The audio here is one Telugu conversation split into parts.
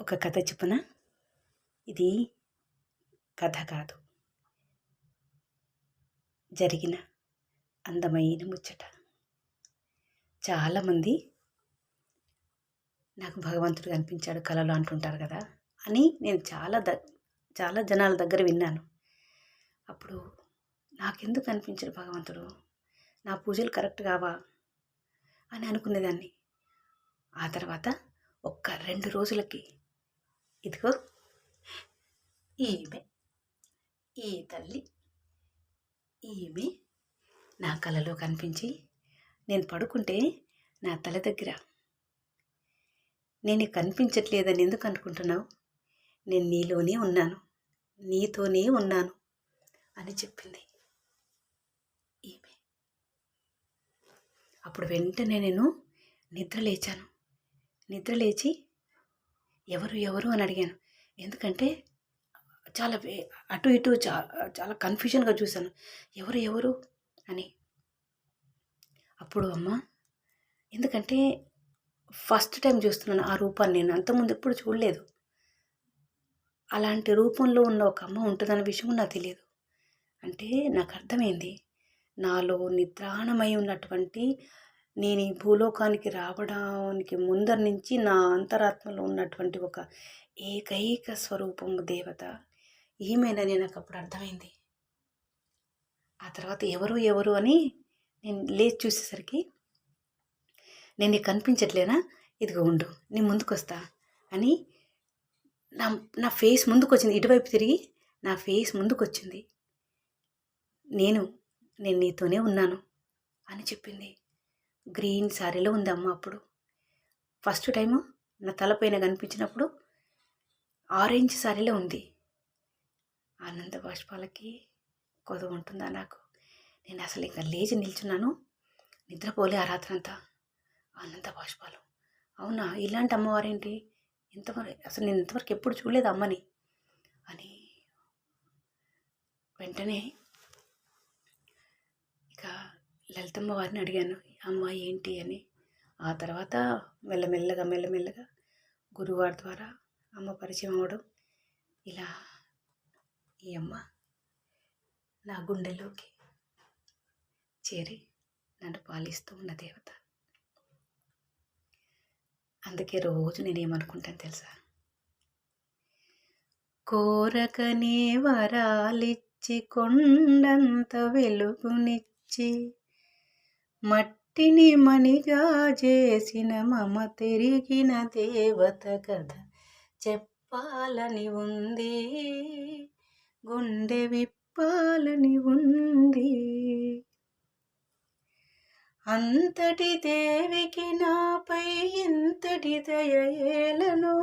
ఒక కథ చెప్పున. ఇది కథ కాదు, జరిగిన అందమైన ముచ్చట. చాలామంది నాకు భగవంతుడు కనిపించాడు కలలో అంటుంటారు కదా అని నేను చాలా జనాల దగ్గర విన్నాను. అప్పుడు నాకెందుకు కనిపించాడు భగవంతుడు, నా పూజలు కరెక్ట్ కావా అని అనుకునేదాన్ని. ఆ తర్వాత ఒక్క 2 రోజులకి ఇదిగో ఈమె, ఈ తల్లి, ఈమె నా కలలో కనిపించి నేను పడుకుంటే నా తల దగ్గర, నేను కనిపించట్లేదని ఎందుకు అనుకుంటున్నావు, నేను నీలోనే ఉన్నాను, నీతోనే ఉన్నాను అని చెప్పింది ఈమె. అప్పుడు వెంటనే నేను నిద్ర లేచి ఎవరు అని అడిగాను. ఎందుకంటే చాలా అటు ఇటు చాలా కన్ఫ్యూజన్గా చూశాను, ఎవరు అని. అప్పుడు అమ్మ, ఎందుకంటే ఫస్ట్ టైం చూస్తున్నాను ఆ రూపాన్ని, నేను అంతకుముందు ఎప్పుడు చూడలేదు. అలాంటి రూపంలో ఉన్న ఒక అమ్మ ఉంటుందన్న విషయం నాకు తెలియదు. అంటే నాకు అర్థమైంది, నాలో నిద్రాణమై ఉన్నటువంటి, నేను ఈ భూలోకానికి రావడానికి ముందర నుంచి నా అంతరాత్మలో ఉన్నటువంటి ఒక ఏకైక స్వరూపము దేవత ఈమెనని నాకు అప్పుడు అర్థమైంది. ఆ తర్వాత ఎవరు అని నేను లేచి చూసేసరికి, నేను నీకు కనిపించట్లేనా, ఇదిగో ఉండు, నీ ముందుకు వస్తా అని నా ఫేస్ ముందుకు వచ్చింది. ఇటువైపు తిరిగి నా ఫేస్ ముందుకు వచ్చింది. నేను నీతోనే ఉన్నాను అని చెప్పింది. గ్రీన్ శారీలో ఉంది అమ్మ. అప్పుడు ఫస్ట్ టైము నా తలపైన కనిపించినప్పుడు ఆరెంజ్ శారీలో ఉంది. ఆనంద బాష్పాలకి కొదవ ఉంటుందా నాకు. నేను అసలు ఇంకా లేచి నిల్చున్నాను, నిద్రపోలే ఆ రాత్రంతా. ఆనంద బాష్పాలు, అవునా, ఇలాంటి అమ్మవారేంటి, అసలు నేను ఇంతవరకు ఎప్పుడు చూడలేదు అమ్మని అని. వెంటనే ఇక లలితమ్మ వారిని అడిగాను, అమ్మ ఏంటి అని. ఆ తర్వాత మెల్లమెల్లగా గురువారి ద్వారా అమ్మ పరిచయం అవ్వడం, ఇలా ఈ అమ్మ నా గుండెలోకి చేరి నన్ను పాలిస్తూ ఉన్న దేవత. అందుకే రోజు నేనేమనుకుంటాను తెలుసా, కోరకనే వరాలిచ్చి కొండంత వెలుగునిచ్చి మట్టిని మణిగా చేసిన మమ తిరిగిన దేవత కథ చెప్పాలని ఉంది, గుండె విప్పాలని ఉంది. అంతటి దేవికి నాపై ఇంతటి దయ ఏలనో,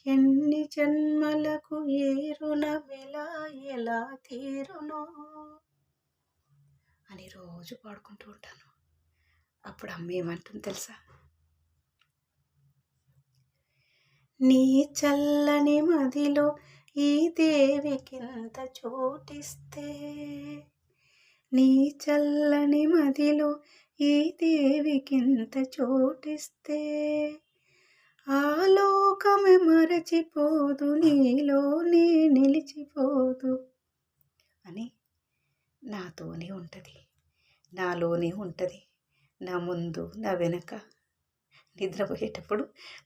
ఎన్ని జన్మలకు ఏ రుణమెలా ఎలా తీరునో అని రోజు పాడుకుంటూ ఉంటాను. అప్పుడు అమ్మ ఏమంటుంది తెలుసా, నీ చల్లని మదిలో ఈ దేవికింత చోటిస్తే, నీ చల్లని మదిలో ఈ దేవికింత చోటిస్తే, ఆ లోకమే మరచిపోదు, నీలోనే నిలిచిపోదు అని నాతోనే ఉంటుంది, నాలోనే ఉంటుంది, నా ముందు నా వెనక, నిద్రపోయేటప్పుడు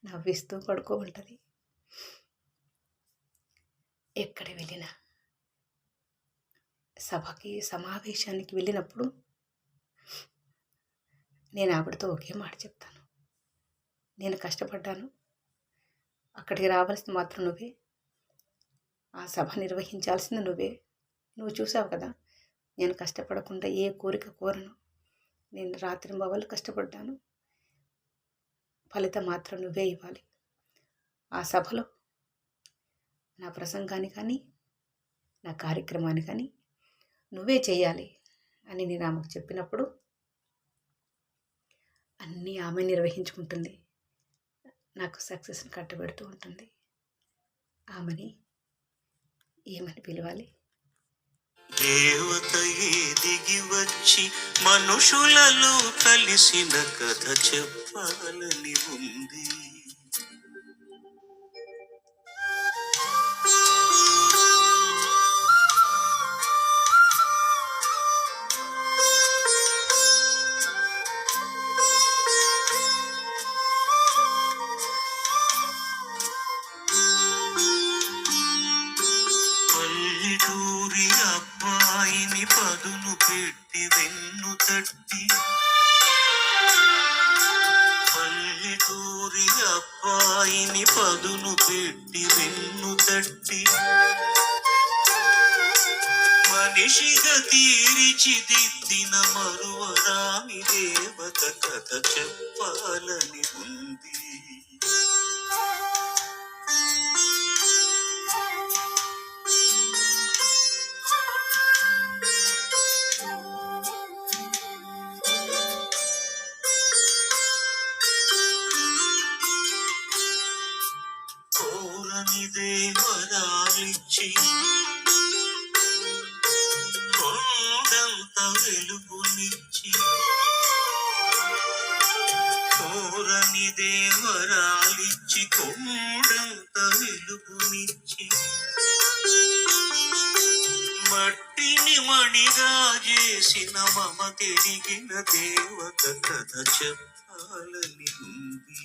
నవ్విస్తూ పడుకో ఉంటుంది. ఎక్కడ వెళ్ళినా, సభకి సమావేశానికి వెళ్ళినప్పుడు నేను ఆవిడతో ఒకే మాట చెప్తాను, నేను కష్టపడ్డాను, అక్కడికి రావాల్సింది మాత్రం నువ్వే, ఆ సభ నిర్వహించాల్సింది నువ్వే, నువ్వు చూసావు కదా నేను కష్టపడకుండా ఏ కోరిక కోరను, నేను రాత్రింబవళ్ళు కష్టపడ్డాను, ఫలితం మాత్రం నువ్వే ఇవ్వాలి, ఆ సభలో నా ప్రసంగాన్ని కానీ నా కార్యక్రమాన్ని కానీ నువ్వే చేయాలి అని నేను ఆమెకు చెప్పినప్పుడు అన్నీ ఆమె నిర్వహించుకుంటుంది, నాకు సక్సెస్ని కట్టబెడుతూ ఉంటుంది. ఆమెని ఏమని పిలవాలి, దేవతయే దిగి వచ్చి మనుషులలో కలిసిన కథ చెప్పాలని ఉంది. పల్లెటూరి అబ్బాయిని పదును పెట్టి వెన్ను తట్టి మనిషిగా తీర్చిదిద్దిన మరువరాని దేవత కథ చెప్పాలని ఉంది. కోరని దేవరాలిచ్చి కొండంత వెలుగునిచ్చి కోరని దేవరాలిచ్చి కొండంత వెలుగునిచ్చి మట్టిని మణిగా చేసిన మమ తిరిగిన దేవత కథ చెప్పాలని ఉంది.